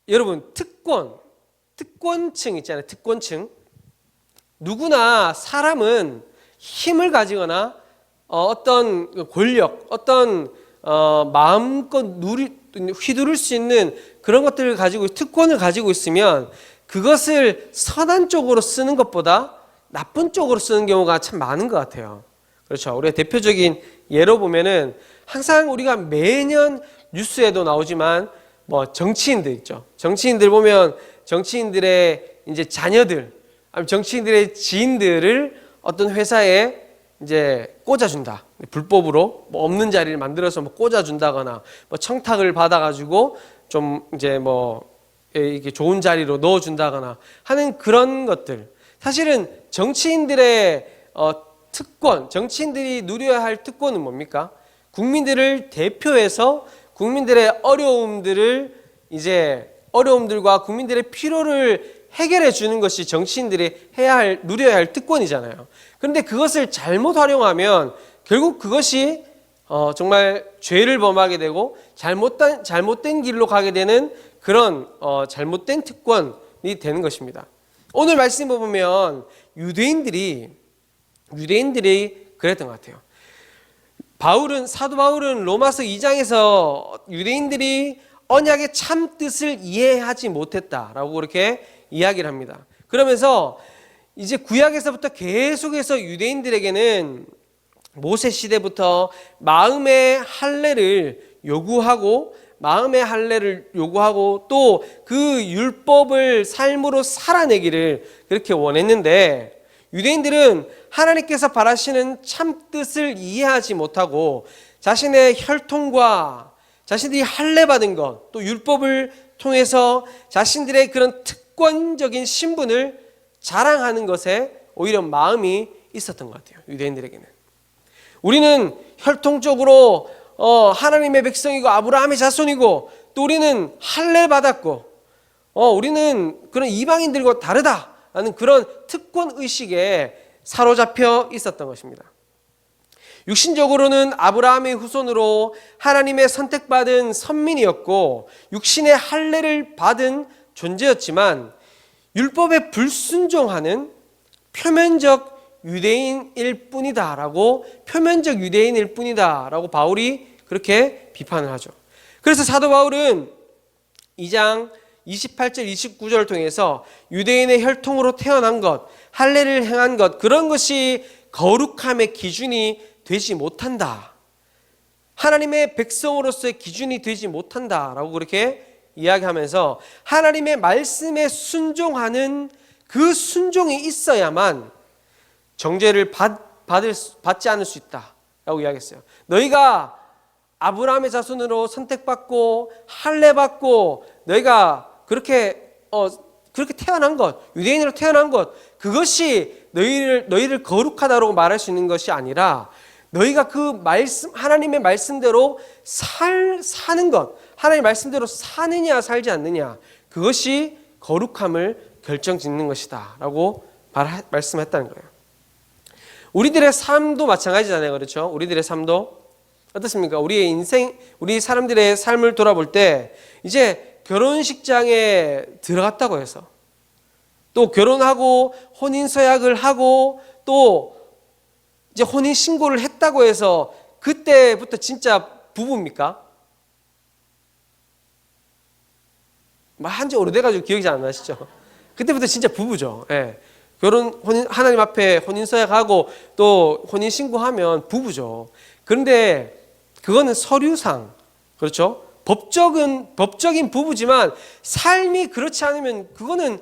여러분 특권층 있잖아요. 특권층. 누구나 사람은 힘을 가지거나 어떤 권력, 어떤 마음껏 휘두를 수 있는 그런 것들을 가지고 특권을 가지고 있으면 그것을 선한 쪽으로 쓰는 것보다 나쁜 쪽으로 쓰는 경우가 참 많은 것 같아요. 그렇죠. 우리가 대표적인 예로 보면은 항상 우리가 매년 뉴스에도 나오지만 뭐 정치인들 있죠. 정치인들 보면 정치인들의 이제 자녀들, 아니면 정치인들의 지인들을 어떤 회사에 이제 꽂아준다. 불법으로 뭐 없는 자리를 만들어서 뭐 꽂아준다거나 뭐 청탁을 받아가지고 좀 이제 뭐 이게 좋은 자리로 넣어준다거나 하는 그런 것들. 사실은 정치인들의 특권, 정치인들이 누려야 할 특권은 뭡니까? 국민들을 대표해서 국민들의 어려움들과 국민들의 필요를 해결해 주는 것이 정치인들이 누려야 할 특권이잖아요. 그런데 그것을 잘못 활용하면 결국 그것이 정말 죄를 범하게 되고 잘못된 길로 가게 되는 그런 잘못된 특권이 되는 것입니다. 오늘 말씀 보면 유대인들이 그랬던 것 같아요. 사도 바울은 로마서 2장에서 유대인들이 언약의 참 뜻을 이해하지 못했다라고 그렇게 이야기를 합니다. 그러면서 이제 구약에서부터 계속해서 유대인들에게는 모세 시대부터 마음의 할례를 요구하고 또 그 율법을 삶으로 살아내기를 그렇게 원했는데 유대인들은 하나님께서 바라시는 참 뜻을 이해하지 못하고 자신의 혈통과 자신들이 할례 받은 것, 또 율법을 통해서 자신들의 그런 특권적인 신분을 자랑하는 것에 오히려 마음이 있었던 것 같아요. 유대인들에게는. 우리는 혈통적으로 하나님의 백성이고 아브라함의 자손이고 또 우리는 할례 받았고 우리는 그런 이방인들과 다르다라는 그런 특권 의식에 사로잡혀 있었던 것입니다. 육신적으로는 아브라함의 후손으로 하나님의 선택받은 선민이었고 육신의 할례를 받은 존재였지만 율법에 불순종하는 표면적 유대인일 뿐이다라고 바울이 그렇게 비판을 하죠. 그래서 사도 바울은 2장 28절 29절을 통해서 유대인의 혈통으로 태어난 것, 할례를 행한 것, 그런 것이 거룩함의 기준이 되지 못한다. 하나님의 백성으로서의 기준이 되지 못한다라고 그렇게 이야기하면서 하나님의 말씀에 순종하는 그 순종이 있어야만 정죄를 받지 않을 수 있다라고 이야기했어요. 너희가 아브라함의 자손으로 선택받고 할례받고 너희가 그렇게 태어난 것, 유대인으로 태어난 것, 그것이 너희를 거룩하다고 말할 수 있는 것이 아니라 너희가 그 말씀, 하나님의 말씀대로 사는 것, 하나님의 말씀대로 사느냐 살지 않느냐, 그것이 거룩함을 결정짓는 것이다 라고 말씀했다는 거예요. 우리들의 삶도 마찬가지잖아요. 그렇죠? 우리들의 삶도 어떻습니까? 우리의 인생, 우리 사람들의 삶을 돌아볼 때 이제 결혼식장에 들어갔다고 해서 또 결혼하고 혼인서약을 하고 또 이제 혼인신고를 했다고 해서 그때부터 진짜 부부입니까? 한지 오래돼가지고 기억이 잘 안 나시죠? 그때부터 진짜 부부죠. 예. 하나님 앞에 혼인서약하고 또 혼인신고하면 부부죠. 그런데 그거는 서류상, 그렇죠? 법적인 부부지만 삶이 그렇지 않으면 그거는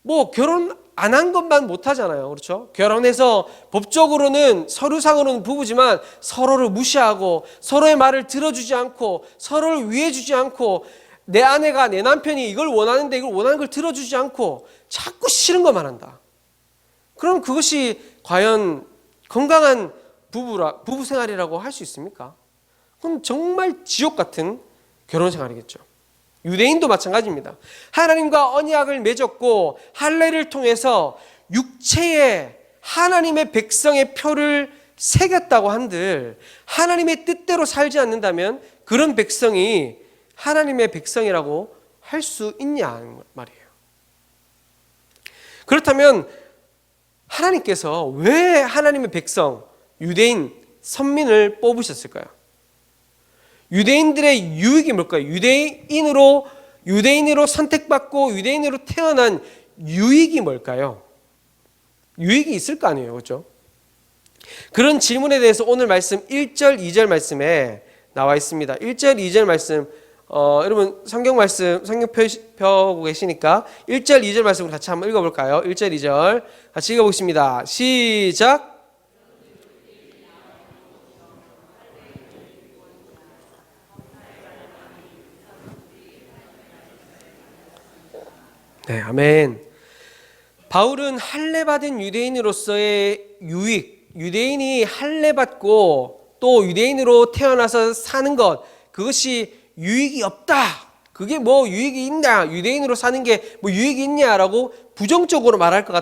뭐 결혼 안 한 것만 못 하잖아요. 그렇죠? 결혼해서 법적으로는 서류상으로는 부부지만 서로를 무시하고 서로의 말을 들어주지 않고 서로를 위해주지 않고 내 아내가 내 남편이 이걸 원하는데 이걸 원하는 걸 들어주지 않고 자꾸 싫은 것만 한다. 그럼 그것이 과연 건강한 부부 생활이라고 할 수 있습니까? 그럼 정말 지옥 같은 결혼 생활이겠죠. 유대인도 마찬가지입니다. 하나님과 언약을 맺었고 할례를 통해서 육체에 하나님의 백성의 표를 새겼다고 한들 하나님의 뜻대로 살지 않는다면 그런 백성이 하나님의 백성이라고 할 수 있냐는 말이에요. 그렇다면 하나님께서 왜 하나님의 백성, 유대인, 선민을 뽑으셨을까요? 유대인들의 유익이 뭘까요? 유대인으로 선택받고 유대인으로 태어난 유익이 뭘까요? 유익이 있을 거 아니에요, 그렇죠? 그런 질문에 대해서 오늘 말씀 1절, 2절 말씀에 나와 있습니다. 1절, 2절 말씀, 여러분 성경 말씀, 성경 펴고 계시니까 1절, 2절 말씀을 같이 한번 읽어볼까요? 1절, 2절 같이 읽어보겠습니다. 시작. 네, 아멘. 바울은 할례받은 유대인으로서의 유익, 유대인이 할례받고 또 유대인으로 태어나서 사는 것, 그것이 유익이 없다. 그게 뭐 유익이 있냐? 유대인으로 사는 게 뭐 유익이 있냐라고 부정적으로 말할 것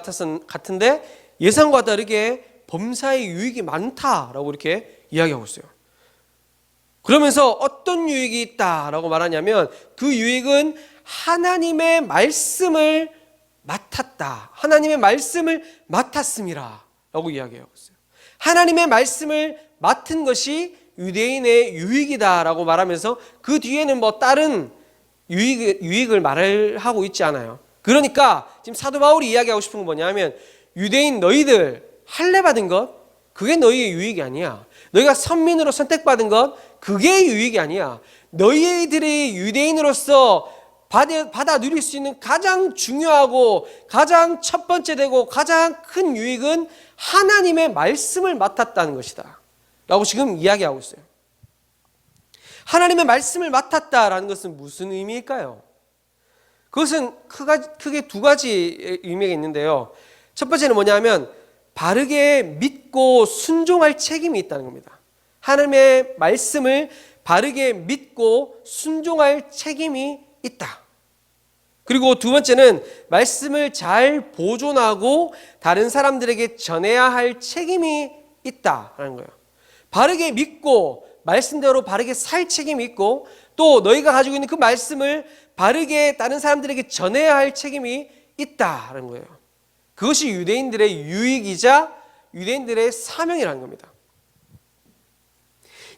같은데 예상과 다르게 범사의 유익이 많다라고 이렇게 이야기하고 있어요. 그러면서 어떤 유익이 있다라고 말하냐면 그 유익은 하나님의 말씀을 맡았다. 하나님의 말씀을 맡았음이라 라고 이야기하고 있어요. 하나님의 말씀을 맡은 것이 유대인의 유익이다 라고 말하면서 그 뒤에는 뭐 다른 유익을 말을 하고 있지 않아요. 그러니까 지금 사도 바울이 이야기하고 싶은 건 뭐냐면 유대인 너희들 할례받은 것 그게 너희의 유익이 아니야. 너희가 선민으로 선택받은 것 그게 유익이 아니야. 너희들이 유대인으로서 받아 누릴 수 있는 가장 중요하고 가장 첫 번째 되고 가장 큰 유익은 하나님의 말씀을 맡았다는 것이다 라고 지금 이야기하고 있어요. 하나님의 말씀을 맡았다라는 것은 무슨 의미일까요? 그것은 크게 두 가지 의미가 있는데요. 첫 번째는 뭐냐면 바르게 믿고 순종할 책임이 있다는 겁니다. 하나님의 말씀을 바르게 믿고 순종할 책임이 있다. 그리고 두 번째는 말씀을 잘 보존하고 다른 사람들에게 전해야 할 책임이 있다라는 거예요. 바르게 믿고 말씀대로 바르게 살 책임이 있고 또 너희가 가지고 있는 그 말씀을 바르게 다른 사람들에게 전해야 할 책임이 있다라는 거예요. 그것이 유대인들의 유익이자 유대인들의 사명이라는 겁니다.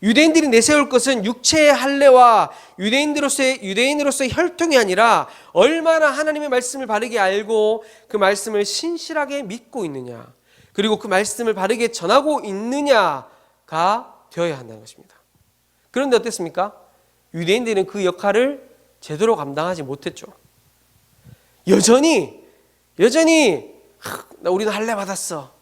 유대인들이 내세울 것은 육체의 할례와 유대인으로서의 혈통이 아니라 얼마나 하나님의 말씀을 바르게 알고 그 말씀을 신실하게 믿고 있느냐 그리고 그 말씀을 바르게 전하고 있느냐가 되어야 한다는 것입니다. 그런데 어땠습니까? 유대인들은 그 역할을 제대로 감당하지 못했죠. 여전히 우리는 할례 받았어.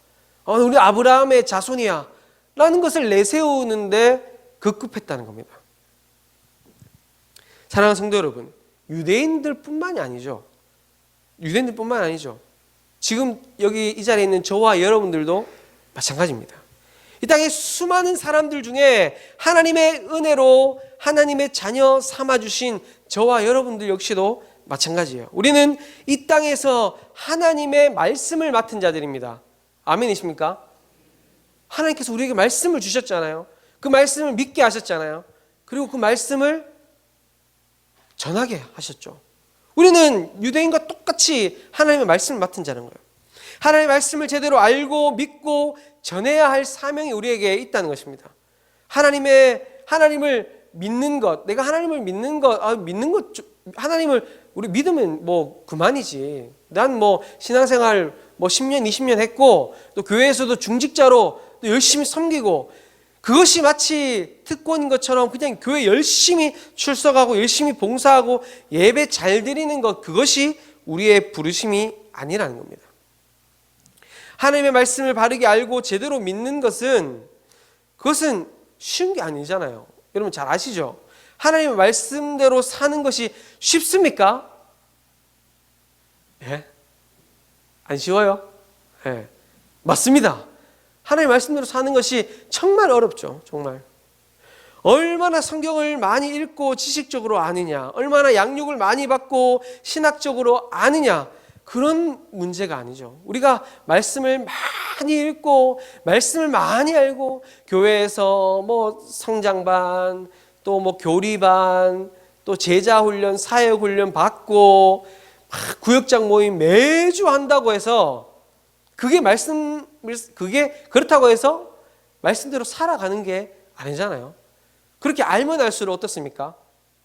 우리 아브라함의 자손이야. 라는 것을 내세우는데 급급했다는 겁니다. 사랑하는 성도 여러분, 유대인들뿐만이 아니죠. 지금 여기 이 자리에 있는 저와 여러분들도 마찬가지입니다. 이 땅에 수많은 사람들 중에 하나님의 은혜로 하나님의 자녀 삼아주신 저와 여러분들 역시도 마찬가지예요. 우리는 이 땅에서 하나님의 말씀을 맡은 자들입니다. 아멘이십니까? 하나님께서 우리에게 말씀을 주셨잖아요. 그 말씀을 믿게 하셨잖아요. 그리고 그 말씀을 전하게 하셨죠. 우리는 유대인과 똑같이 하나님의 말씀을 맡은 자는 거예요. 하나님의 말씀을 제대로 알고 믿고 전해야 할 사명이 우리에게 있다는 것입니다. 하나님을 믿는 것, 내가 하나님을 믿는 것, 하나님을 우리 믿으면 뭐 그만이지. 난 뭐 신앙생활 뭐 10년, 20년 했고 또 교회에서도 중직자로 또 열심히 섬기고 그것이 마치 특권인 것처럼 그냥 교회 열심히 출석하고 열심히 봉사하고 예배 잘 드리는 것 그것이 우리의 부르심이 아니라는 겁니다. 하나님의 말씀을 바르게 알고 제대로 믿는 그것은 쉬운 게 아니잖아요. 여러분 잘 아시죠? 하나님의 말씀대로 사는 것이 쉽습니까? 예? 안 쉬워요? 예. 맞습니다. 하나님의 말씀대로 사는 것이 정말 어렵죠. 정말. 얼마나 성경을 많이 읽고 지식적으로 아느냐, 얼마나 양육을 많이 받고 신학적으로 아느냐, 그런 문제가 아니죠. 우리가 말씀을 많이 읽고 말씀을 많이 알고 교회에서 뭐 성장반 또 뭐 교리반 또 제자 훈련, 사역 훈련 받고 막 구역장 모임 매주 한다고 해서 그게 그렇다고 해서 말씀대로 살아가는 게 아니잖아요. 그렇게 알면 알수록 어떻습니까?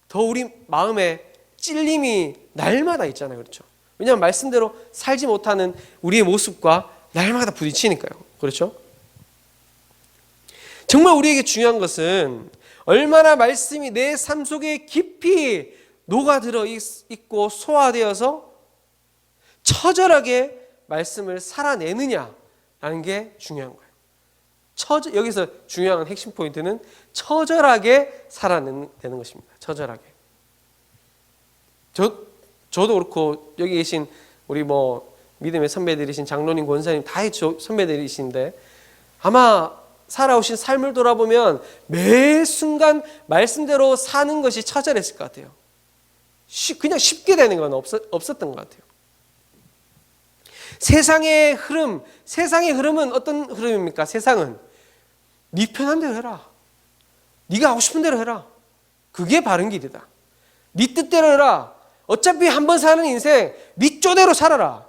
더 우리 마음에 찔림이 날마다 있잖아요. 그렇죠? 왜냐하면 말씀대로 살지 못하는 우리의 모습과 날마다 부딪히니까요. 그렇죠? 정말 우리에게 중요한 것은 얼마나 말씀이 내 삶 속에 깊이 녹아들어 있고 소화되어서 처절하게 말씀을 살아내느냐라는 게 중요한 거예요. 여기서 중요한 핵심 포인트는 처절하게 살아내는 것입니다. 처절하게. 저도 그렇고 여기 계신 우리 믿음의 선배들이신 장로님, 권사님 다 선배들이신데 아마 살아오신 삶을 돌아보면 매 순간 말씀대로 사는 것이 처절했을 것 같아요. 그냥 쉽게 되는 건 없었던 것 같아요. 세상의 흐름은 어떤 흐름입니까? 세상은 네 편한 대로 해라. 네가 하고 싶은 대로 해라. 그게 바른 길이다. 네 뜻대로 해라. 어차피 한 번 사는 인생 네 쪼대로 살아라.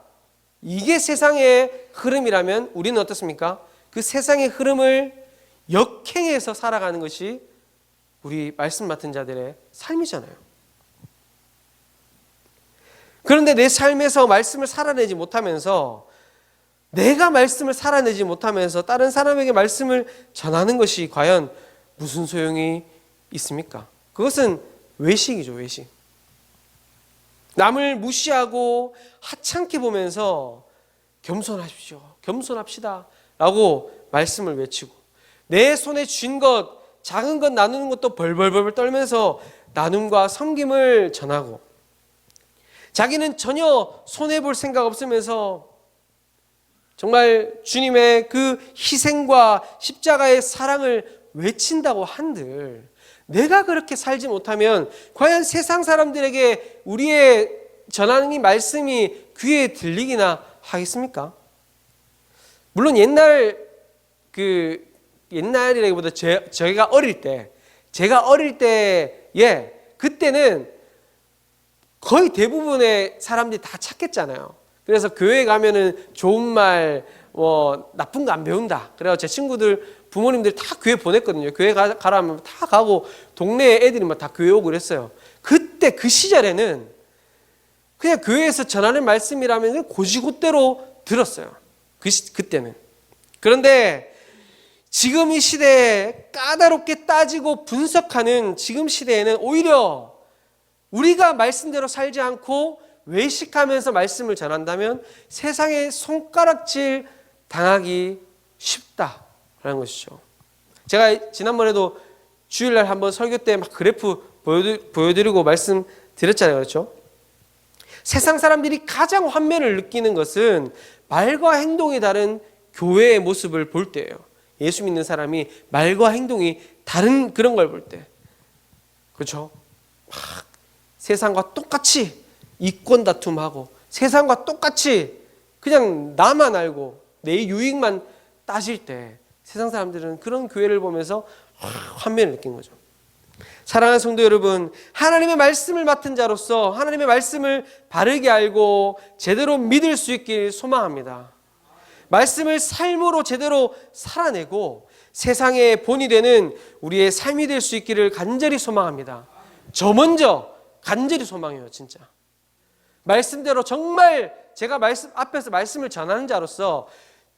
이게 세상의 흐름이라면 우리는 어떻습니까? 그 세상의 흐름을 역행해서 살아가는 것이 우리 말씀 맡은 자들의 삶이잖아요. 그런데 내 삶에서 말씀을 살아내지 못하면서 내가 말씀을 살아내지 못하면서 다른 사람에게 말씀을 전하는 것이 과연 무슨 소용이 있습니까? 그것은 외식이죠, 외식. 남을 무시하고 하찮게 보면서 겸손하십시오, 겸손합시다 라고 말씀을 외치고 내 손에 쥔 것, 작은 것 나누는 것도 벌벌벌 떨면서 나눔과 섬김을 전하고 자기는 전혀 손해볼 생각 없으면서 정말 주님의 그 희생과 십자가의 사랑을 외친다고 한들 내가 그렇게 살지 못하면 과연 세상 사람들에게 우리의 전하는 이 말씀이 귀에 들리기나 하겠습니까? 물론 옛날이라기보다 제가 어릴 때에 그때는 거의 대부분의 사람들이 다 착했잖아요. 그래서 교회 가면은 좋은 말, 나쁜 거 안 배운다. 그래서 제 친구들, 부모님들 다 교회 보냈거든요. 교회 가라 하면 다 가고 동네 애들이 다 교회 오고 그랬어요. 그때 그 시절에는 그냥 교회에서 전하는 말씀이라면 고지고대로 들었어요. 그때는. 그런데 지금 이 시대에 까다롭게 따지고 분석하는 지금 시대에는 오히려 우리가 말씀대로 살지 않고 외식하면서 말씀을 전한다면 세상에 손가락질 당하기 쉽다라는 것이죠. 제가 지난번에도 주일날 한번 설교 때 막 그래프 보여드리고 말씀드렸잖아요. 그렇죠? 세상 사람들이 가장 환멸을 느끼는 것은 말과 행동이 다른 교회의 모습을 볼 때예요. 예수 믿는 사람이 말과 행동이 다른 그런 걸 볼 때. 그렇죠? 막 세상과 똑같이 이권 다툼하고 세상과 똑같이 그냥 나만 알고 내 유익만 따질 때 세상 사람들은 그런 교회를 보면서 환멸을 느낀 거죠. 사랑하는 성도 여러분, 하나님의 말씀을 맡은 자로서 하나님의 말씀을 바르게 알고 제대로 믿을 수 있길 소망합니다. 말씀을 삶으로 제대로 살아내고 세상의 본이 되는 우리의 삶이 될 수 있기를 간절히 소망합니다. 저 먼저 간절히 소망해요. 진짜 말씀대로 정말 제가 앞에서 말씀을 전하는 자로서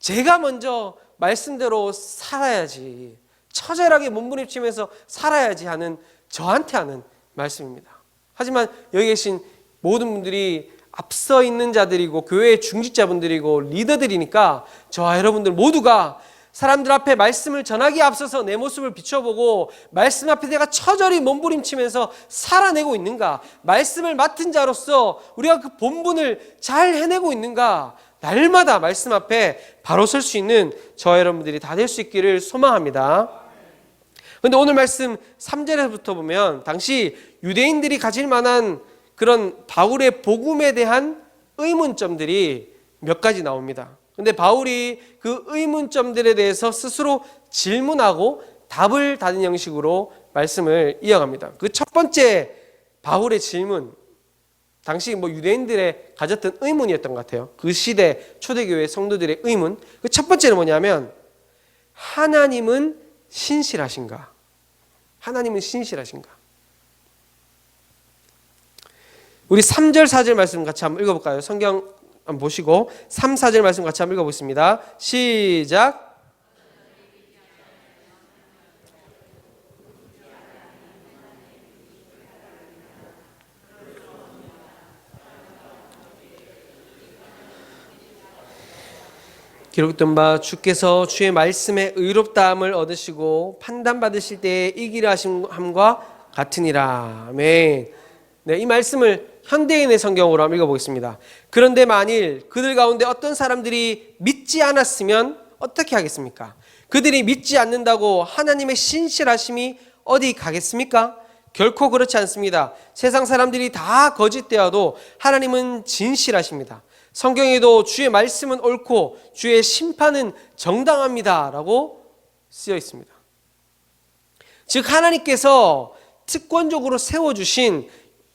제가 먼저 말씀대로 살아야지, 처절하게 몸부림치면서 살아야지 하는 저한테 하는 말씀입니다. 하지만 여기 계신 모든 분들이 앞서 있는 자들이고 교회의 중직자분들이고 리더들이니까 저와 여러분들 모두가 사람들 앞에 말씀을 전하기에 앞서서 내 모습을 비춰보고 말씀 앞에 내가 처절히 몸부림치면서 살아내고 있는가, 말씀을 맡은 자로서 우리가 그 본분을 잘 해내고 있는가, 날마다 말씀 앞에 바로 설 수 있는 저와 여러분들이 다 될 수 있기를 소망합니다. 그런데 오늘 말씀 3절에서부터 보면 당시 유대인들이 가질 만한 그런 바울의 복음에 대한 의문점들이 몇 가지 나옵니다. 그런데 바울이 그 의문점들에 대해서 스스로 질문하고 답을 다는 형식으로 말씀을 이어갑니다. 그 첫 번째 바울의 질문, 당시 뭐 유대인들의 가졌던 의문이었던 것 같아요. 그 시대 초대교회 성도들의 의문. 그 첫 번째는 뭐냐면 하나님은 신실하신가? 하나님은 신실하신가? 우리 3절 4절 말씀 같이 한번 읽어볼까요? 성경 한번 보시고 3, 4절 말씀 같이 한번 읽어보겠습니다. 시작. 기록된 바 주께서 주의 말씀에 의롭다함을 얻으시고 판단받으실 때에 이기려 하심과 같으니라. 아멘. 네, 이 말씀을 현대인의 성경으로 한번 읽어보겠습니다. 그런데 만일 그들 가운데 어떤 사람들이 믿지 않았으면 어떻게 하겠습니까? 그들이 믿지 않는다고 하나님의 신실하심이 어디 가겠습니까? 결코 그렇지 않습니다. 세상 사람들이 다 거짓되어도 하나님은 진실하십니다. 성경에도 주의 말씀은 옳고 주의 심판은 정당합니다 라고 쓰여 있습니다. 즉 하나님께서 특권적으로 세워주신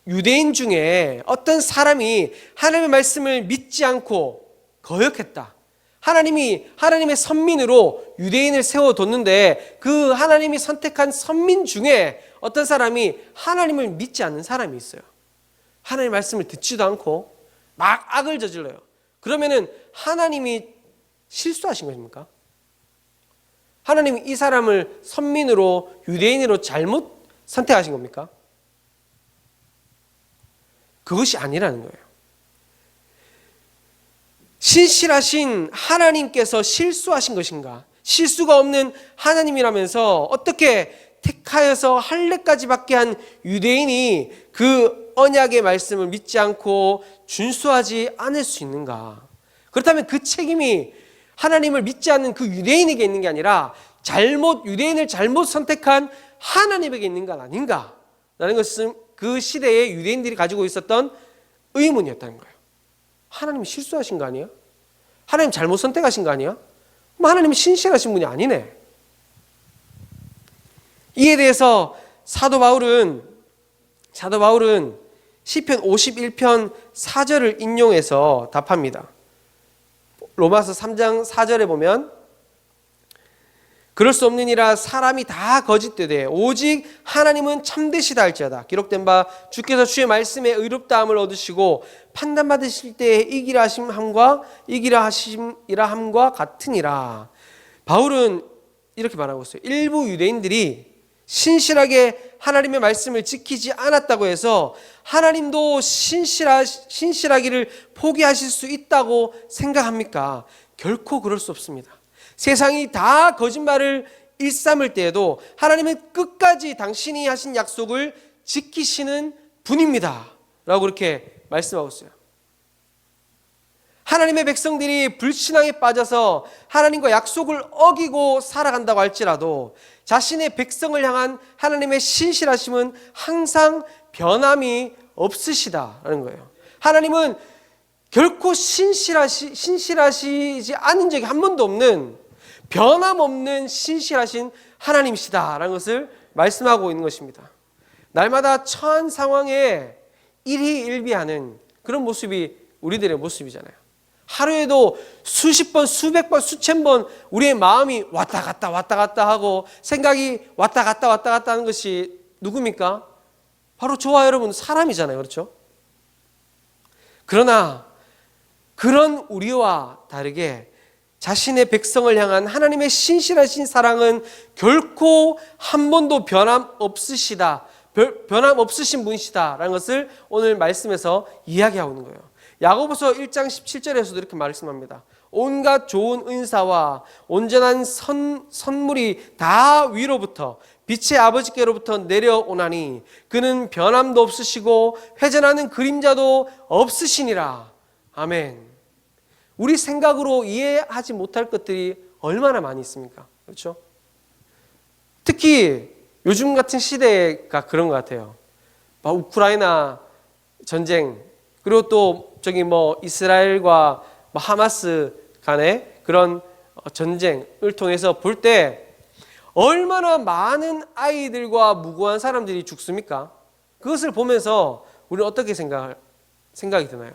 유대인 중에 어떤 사람이 하나님의 말씀을 믿지 않고 거역했다. 하나님의 선민으로 유대인을 세워뒀는데 그 하나님이 선택한 선민 중에 어떤 사람이 하나님을 믿지 않는 사람이 있어요. 하나님의 말씀을 듣지도 않고 막 악을 저질러요. 그러면은 하나님이 실수하신 것입니까? 하나님이 이 사람을 선민으로 유대인으로 잘못 선택하신 겁니까? 그것이 아니라는 거예요. 신실하신 하나님께서 실수하신 것인가? 실수가 없는 하나님이라면서 어떻게 택하여서 할례까지 받게 한 유대인이 그 언약의 말씀을 믿지 않고 준수하지 않을 수 있는가? 그렇다면 그 책임이 하나님을 믿지 않는 그 유대인에게 있는 게 아니라 유대인을 잘못 선택한 하나님에게 있는 건 아닌가? 라는 것은 그 시대의 유대인들이 가지고 있었던 의문이었다는 거예요. 하나님이 실수하신 거 아니야? 하나님 잘못 선택하신 거 아니야? 하나님이 신실하신 분이 아니네. 이에 대해서 사도 바울은 시편 51편 4절을 인용해서 답합니다. 로마서 3장 4절에 보면 그럴 수 없느니라 사람이 다 거짓되되 오직 하나님은 참되시다 할지어다. 기록된 바 주께서 주의 말씀에 의롭다함을 얻으시고 판단받으실 때에 이기라 하심이라 함과 같으니라. 바울은 이렇게 말하고 있어요. 일부 유대인들이 신실하게 하나님의 말씀을 지키지 않았다고 해서 하나님도 신실하기를 포기하실 수 있다고 생각합니까? 결코 그럴 수 없습니다. 세상이 다 거짓말을 일삼을 때에도 하나님은 끝까지 당신이 하신 약속을 지키시는 분입니다 라고 그렇게 말씀하고 있어요. 하나님의 백성들이 불신앙에 빠져서 하나님과 약속을 어기고 살아간다고 할지라도 자신의 백성을 향한 하나님의 신실하심은 항상 변함이 없으시다라는 거예요. 하나님은 결코 신실하시지 않은 적이 한 번도 없는 변함없는 신실하신 하나님이시다라는 것을 말씀하고 있는 것입니다. 날마다 처한 상황에 일희일비하는 그런 모습이 우리들의 모습이잖아요. 하루에도 수십 번, 수백 번, 수천 번 우리의 마음이 왔다 갔다 하고 생각이 왔다 갔다 하는 것이 누굽니까? 바로 저와 여러분 사람이잖아요. 그렇죠? 그러나 그런 우리와 다르게 자신의 백성을 향한 하나님의 신실하신 사랑은 결코 한 번도 변함 없으신 분이시다라는 것을 오늘 말씀에서 이야기하고 있는 거예요. 야고보서 1장 17절에서도 이렇게 말씀합니다. 온갖 좋은 은사와 온전한 선물이 다 위로부터 빛의 아버지께로부터 내려오나니 그는 변함도 없으시고 회전하는 그림자도 없으시니라. 아멘. 우리 생각으로 이해하지 못할 것들이 얼마나 많이 있습니까? 그렇죠? 특히 요즘 같은 시대가 그런 것 같아요. 우크라이나 전쟁, 그리고 또 이스라엘과 하마스 간의 그런 전쟁을 통해서 볼 때 얼마나 많은 아이들과 무고한 사람들이 죽습니까? 그것을 보면서 우리는 어떻게 생각이 드나요?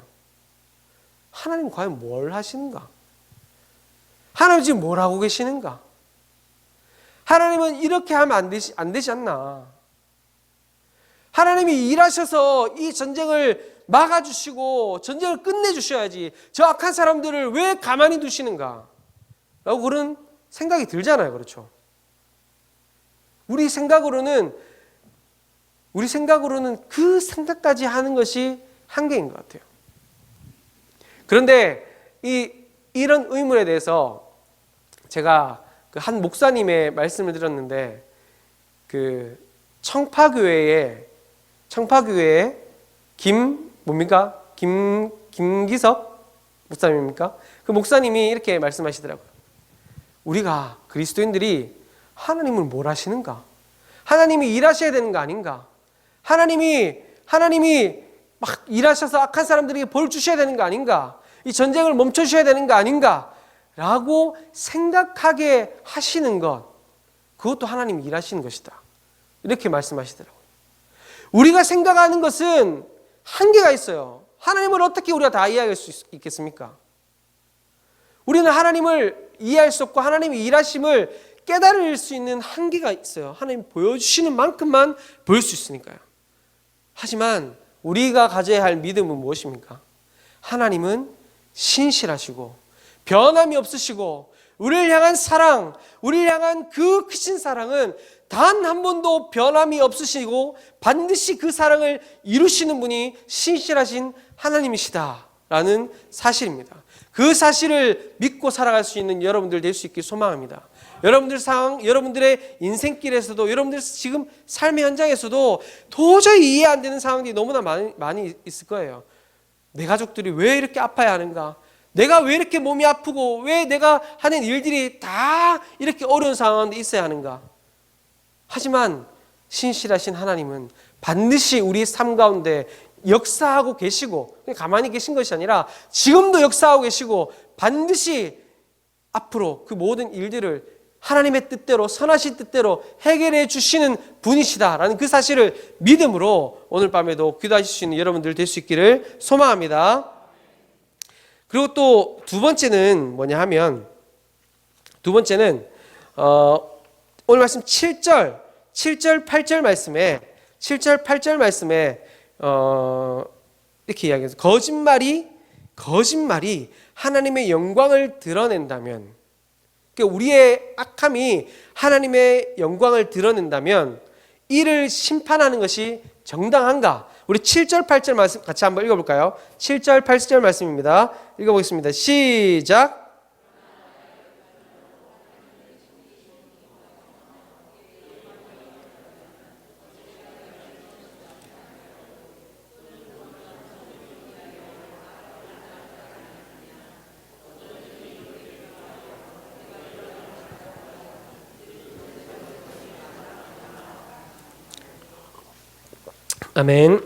하나님 과연 뭘 하시는가? 하나님 지금 뭘 하고 계시는가? 하나님은 이렇게 하면 안 되지 않나? 하나님이 일하셔서 이 전쟁을 막아주시고 전쟁을 끝내주셔야지 저 악한 사람들을 왜 가만히 두시는가? 라고 그런 생각이 들잖아요. 그렇죠? 우리 생각으로는 그 생각까지 하는 것이 한계인 것 같아요. 그런데 이런 의문에 대해서 제가 그 한 목사님의 말씀을 들었는데 그 청파교회에 김기섭 목사님입니까? 그 목사님이 이렇게 말씀하시더라고요. 우리가 그리스도인들이 하나님을 뭘 하시는가? 하나님이 일하셔야 되는 거 아닌가? 하나님이 막 일하셔서 악한 사람들에게 벌 주셔야 되는 거 아닌가? 이 전쟁을 멈춰 주셔야 되는 거 아닌가? 라고 생각하게 하시는 것, 그것도 하나님이 일하시는 것이다. 이렇게 말씀하시더라고요. 우리가 생각하는 것은 한계가 있어요. 하나님을 어떻게 우리가 다 이해할 수 있겠습니까? 우리는 하나님을 이해할 수 없고 하나님의 일하심을 깨달을 수 있는 한계가 있어요. 하나님 보여주시는 만큼만 보일 수 있으니까요. 하지만 우리가 가져야 할 믿음은 무엇입니까? 하나님은 신실하시고 변함이 없으시고 우리를 향한 사랑, 우리를 향한 그 크신 사랑은 단 한 번도 변함이 없으시고 반드시 그 사랑을 이루시는 분이 신실하신 하나님이시다라는 사실입니다. 그 사실을 믿고 살아갈 수 있는 여러분들 될 수 있길 소망합니다. 여러분들 상황, 여러분들의 인생길에서도, 여러분들 지금 삶의 현장에서도 도저히 이해 안 되는 상황들이 너무나 많이 있을 거예요. 내 가족들이 왜 이렇게 아파야 하는가? 내가 왜 이렇게 몸이 아프고 왜 내가 하는 일들이 다 이렇게 어려운 상황에 있어야 하는가? 하지만 신실하신 하나님은 반드시 우리 삶 가운데 역사하고 계시고 가만히 계신 것이 아니라 지금도 역사하고 계시고 반드시 앞으로 그 모든 일들을 하나님의 뜻대로 선하신 뜻대로 해결해 주시는 분이시다라는 그 사실을 믿음으로 오늘 밤에도 기도하실 수 있는 여러분들 될 수 있기를 소망합니다. 그리고 또 두 번째는 뭐냐 하면 오늘 말씀 7절 8절 말씀에 이렇게 이야기해서 거짓말이 하나님의 영광을 드러낸다면, 그러니까 우리의 악함이 하나님의 영광을 드러낸다면 이를 심판하는 것이 정당한가? 우리 7절 8절 말씀 같이 한번 읽어볼까요? 7절 8절 말씀입니다. 읽어보겠습니다. 시작. 아멘.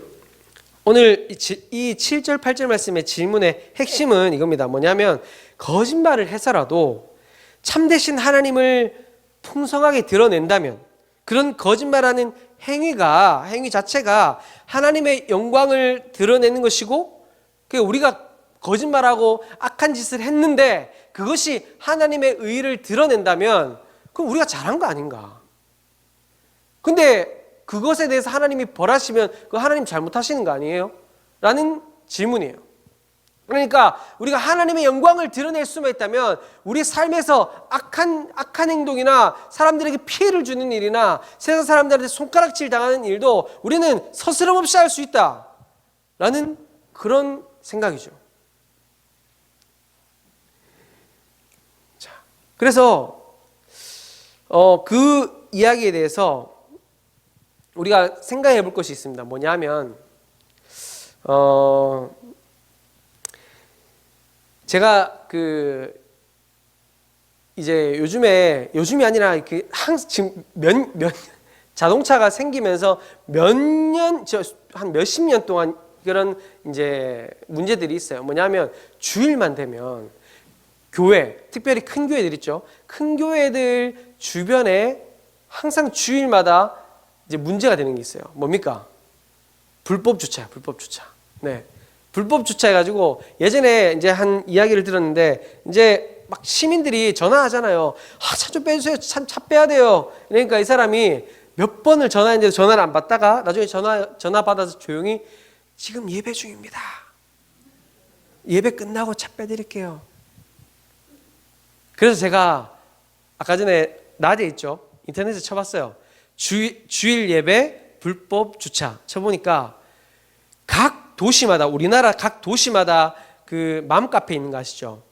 오늘 이 7절 8절 말씀의 질문의 핵심은 이겁니다. 뭐냐면 거짓말을 해서라도 참되신 하나님을 풍성하게 드러낸다면 그런 거짓말하는 행위 자체가 하나님의 영광을 드러내는 것이고, 우리가 거짓말하고 악한 짓을 했는데 그것이 하나님의 의의를 드러낸다면 그럼 우리가 잘한 거 아닌가? 근데 그것에 대해서 하나님이 벌하시면 그 하나님 잘못하시는 거 아니에요? 라는 질문이에요. 그러니까 우리가 하나님의 영광을 드러낼 수만 있다면 우리 삶에서 악한 행동이나 사람들에게 피해를 주는 일이나 세상 사람들한테 손가락질 당하는 일도 우리는 서스럼 없이 할 수 있다 라는 그런 생각이죠. 자, 그래서 그 이야기에 대해서 우리가 생각해 볼 것이 있습니다. 뭐냐면 제가 이제 요즘이 아니라 지금 자동차가 생기면서 한 몇십 년 동안 그런 이제 문제들이 있어요. 뭐냐면 주일만 되면 교회, 특별히 큰 교회들 있죠. 큰 교회들 주변에 항상 주일마다 이제 문제가 되는 게 있어요. 뭡니까? 불법 주차야, 불법 주차. 네. 불법 주차해가지고 예전에 이제 한 이야기를 들었는데 이제 막 시민들이 전화하잖아요. 차 좀 빼주세요. 차 빼야 돼요. 그러니까 이 사람이 몇 번을 전화했는데 전화를 안 받다가 나중에 전화 받아서 조용히 지금 예배 중입니다. 예배 끝나고 차 빼드릴게요. 그래서 제가 아까 전에 낮에 있죠. 인터넷에 쳐봤어요. 주일 예배 불법 주차 쳐보니까 각 도시마다 우리나라 각 도시마다 그 맘카페 있는 거 아시죠?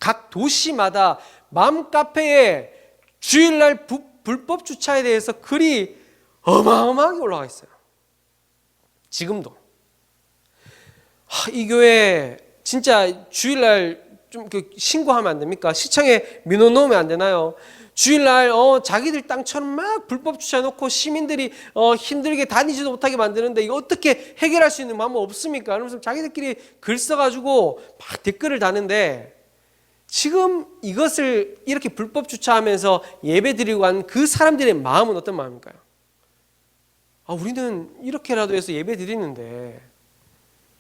각 도시마다 맘카페에 주일날 불법 주차에 대해서 글이 어마어마하게 올라가 있어요. 지금도. 이 교회 진짜 주일날 좀 신고하면 안 됩니까? 시청에 민원 넣으면 안 되나요? 주일날 자기들 땅처럼 막 불법 주차해놓고 시민들이 힘들게 다니지도 못하게 만드는데 이거 어떻게 해결할 수 있는 방법 없습니까? 그러면서 자기들끼리 글 써가지고 막 댓글을 다는데 지금 이것을 이렇게 불법 주차하면서 예배 드리고 간 그 사람들의 마음은 어떤 마음일까요? 우리는 이렇게라도 해서 예배 드리는데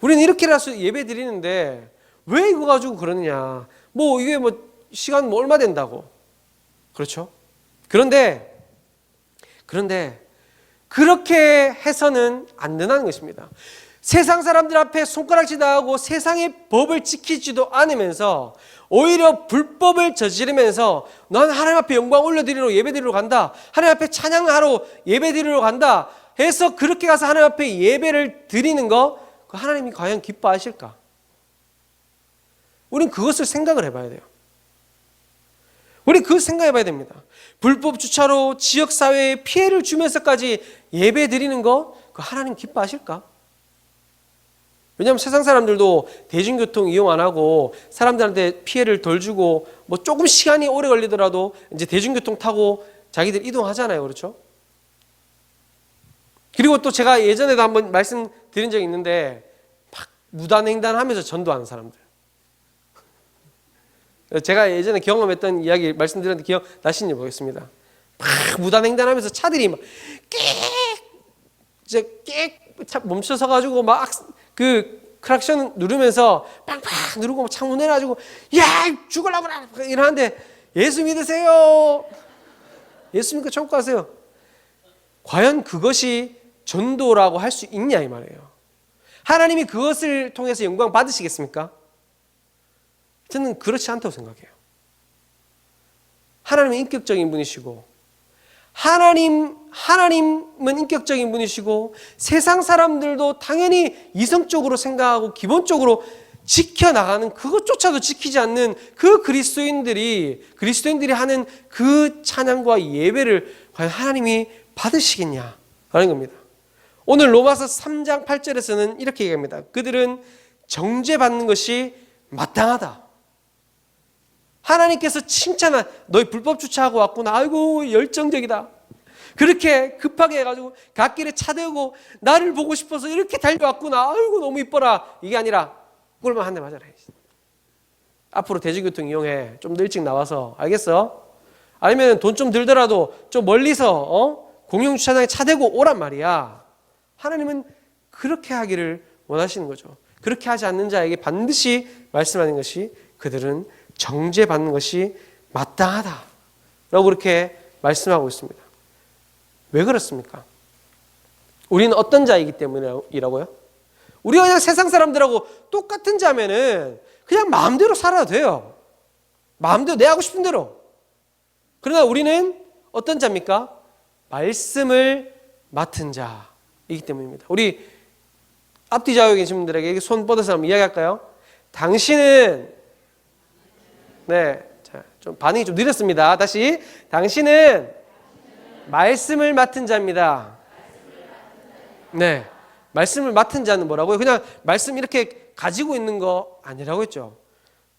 우리는 이렇게라도 예배 드리는데 왜 이거 가지고 그러느냐? 뭐 이게 뭐 시간 뭐 얼마 된다고? 그렇죠? 그런데 그렇게 해서는 안 된다는 것입니다. 세상 사람들 앞에 손가락질도 하고 세상의 법을 지키지도 않으면서 오히려 불법을 저지르면서 난 하나님 앞에 영광 올려드리러 예배드리러 간다. 하나님 앞에 찬양하러 예배드리러 간다 해서 그렇게 가서 하나님 앞에 예배를 드리는 거 하나님이 과연 기뻐하실까? 우린 그것을 생각을 해봐야 돼요. 우리 그거 생각해봐야 됩니다. 불법 주차로 지역사회에 피해를 주면서까지 예배 드리는 거 하나님 기뻐하실까? 왜냐하면 세상 사람들도 대중교통 이용 안 하고 사람들한테 피해를 덜 주고 뭐 조금 시간이 오래 걸리더라도 이제 대중교통 타고 자기들 이동하잖아요. 그렇죠? 그리고 또 제가 예전에도 한번 말씀드린 적이 있는데 막 무단횡단하면서 전도하는 사람들. 제가 예전에 경험했던 이야기 말씀드렸는데 기억나시는지 모르겠습니다. 막 무단횡단하면서 차들이 막 차 멈춰서 가지고 막 그 크락션 누르면서 빵빵 누르고 막 창문 내놔가지고 야 죽으려고 그래 이러는데 예수 믿으세요. 예수 믿고 천국 가세요. 과연 그것이 전도라고 할 수 있냐 이 말이에요. 하나님이 그것을 통해서 영광 받으시겠습니까? 저는 그렇지 않다고 생각해요. 하나님은 인격적인 분이시고 하나님은 인격적인 분이시고 세상 사람들도 당연히 이성적으로 생각하고 기본적으로 지켜나가는 그것조차도 지키지 않는 그 그리스도인들이 하는 그 찬양과 예배를 과연 하나님이 받으시겠냐 라는 겁니다. 오늘 로마서 3장 8절에서는 이렇게 얘기합니다. 그들은 정죄받는 것이 마땅하다. 하나님께서 칭찬한 너희 불법 주차하고 왔구나. 아이고 열정적이다. 그렇게 급하게 해가지고 갓길에 차대고 나를 보고 싶어서 이렇게 달려왔구나. 아이고 너무 이뻐라. 이게 아니라 꿀만 한 대 맞아라. 앞으로 대중교통 이용해. 좀 더 일찍 나와서. 알겠어? 아니면 돈 좀 들더라도 좀 멀리서 공용주차장에 차대고 오란 말이야. 하나님은 그렇게 하기를 원하시는 거죠. 그렇게 하지 않는 자에게 반드시 말씀하는 것이 그들은 정죄받는 것이 마땅하다 라고 그렇게 말씀하고 있습니다. 왜 그렇습니까? 우리는 어떤 자이기 때문이라고요? 우리가 그냥 세상 사람들하고 똑같은 자면은 그냥 마음대로 살아도 돼요. 마음대로 내 하고 싶은 대로. 그러나 우리는 어떤 자입니까? 말씀을 맡은 자이기 때문입니다. 우리 앞뒤 좌우에 계신 분들에게 손 뻗어서 한번 이야기할까요? 당신은 자, 좀 반응이 좀 느렸습니다. 다시. 당신은 말씀을 맡은 자입니다. 네. 말씀을 맡은 자는 뭐라고요? 그냥 말씀 이렇게 가지고 있는 거 아니라고 했죠.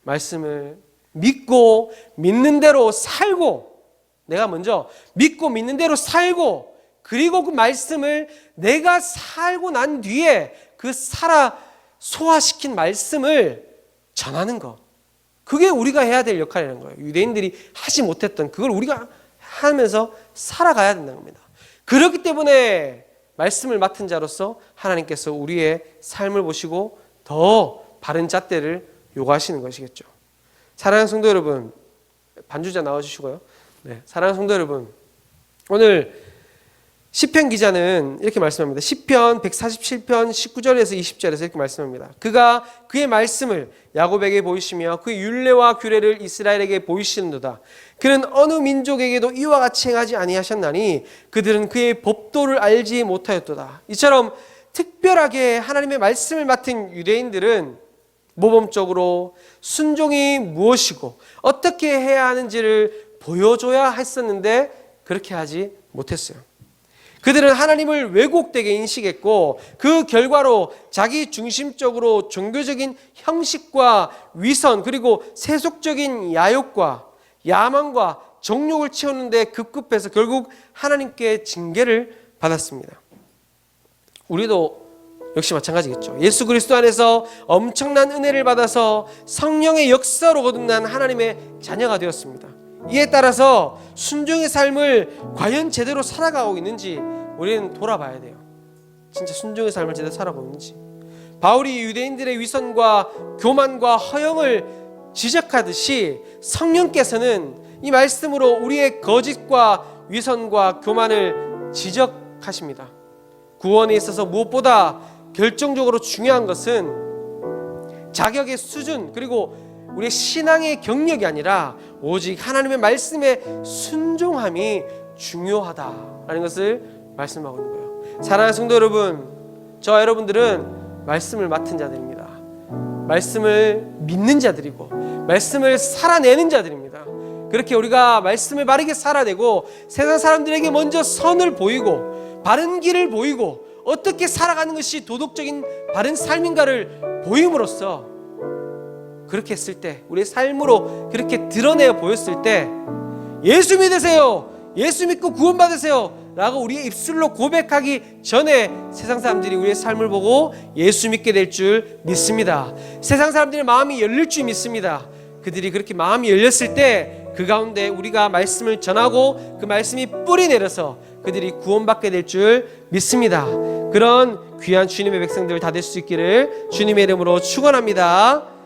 말씀을 믿고 믿는 대로 살고 내가 먼저 믿고 믿는 대로 살고 그리고 그 말씀을 내가 살고 난 뒤에 그 살아 소화시킨 말씀을 전하는 것. 그게 우리가 해야 될 역할이라는 거예요. 유대인들이 하지 못했던 그걸 우리가 하면서 살아가야 된다는 겁니다. 그렇기 때문에 말씀을 맡은 자로서 하나님께서 우리의 삶을 보시고 더 바른 잣대를 요구하시는 것이겠죠. 사랑하는 성도 여러분, 반주자 나와주시고요. 네, 사랑하는 성도 여러분, 오늘 시편 기자는 이렇게 말씀합니다. 시편 147편 19절에서 20절에서 이렇게 말씀합니다. 그가 그의 말씀을 야곱에게 보이시며 그의 율례와 규례를 이스라엘에게 보이시는도다. 그는 어느 민족에게도 이와 같이 행하지 아니하셨나니 그들은 그의 법도를 알지 못하였도다. 이처럼 특별하게 하나님의 말씀을 맡은 유대인들은 모범적으로 순종이 무엇이고 어떻게 해야 하는지를 보여줘야 했었는데 그렇게 하지 못했어요. 그들은 하나님을 왜곡되게 인식했고 그 결과로 자기 중심적으로 종교적인 형식과 위선 그리고 세속적인 야욕과 야망과 정욕을 채우는데 급급해서 결국 하나님께 징계를 받았습니다. 우리도 역시 마찬가지겠죠. 예수 그리스도 안에서 엄청난 은혜를 받아서 성령의 역사로 거듭난 하나님의 자녀가 되었습니다. 이에 따라서 순종의 삶을 과연 제대로 살아가고 있는지 우리는 돌아봐야 돼요. 진짜 순종의 삶을 제대로 살아가고 있는지. 바울이 유대인들의 위선과 교만과 허영을 지적하듯이 성령께서는 이 말씀으로 우리의 거짓과 위선과 교만을 지적하십니다. 구원에 있어서 무엇보다 결정적으로 중요한 것은 자격의 수준 그리고 우리의 신앙의 경력이 아니라 오직 하나님의 말씀에 순종함이 중요하다라는 것을 말씀하고 있는 거예요. 사랑하는 성도 여러분, 저와 여러분들은 말씀을 맡은 자들입니다. 말씀을 믿는 자들이고 말씀을 살아내는 자들입니다. 그렇게 우리가 말씀을 바르게 살아내고 세상 사람들에게 먼저 선을 보이고 바른 길을 보이고 어떻게 살아가는 것이 도덕적인 바른 삶인가를 보임으로써 그렇게 했을 때 우리의 삶으로 그렇게 드러내어 보였을 때 예수 믿으세요, 예수 믿고 구원받으세요 라고 우리의 입술로 고백하기 전에 세상 사람들이 우리의 삶을 보고 예수 믿게 될 줄 믿습니다. 세상 사람들의 마음이 열릴 줄 믿습니다. 그들이 그렇게 마음이 열렸을 때 그 가운데 우리가 말씀을 전하고 그 말씀이 뿌리 내려서 그들이 구원받게 될 줄 믿습니다. 그런 귀한 주님의 백성들 다 될 수 있기를 주님의 이름으로 축원합니다.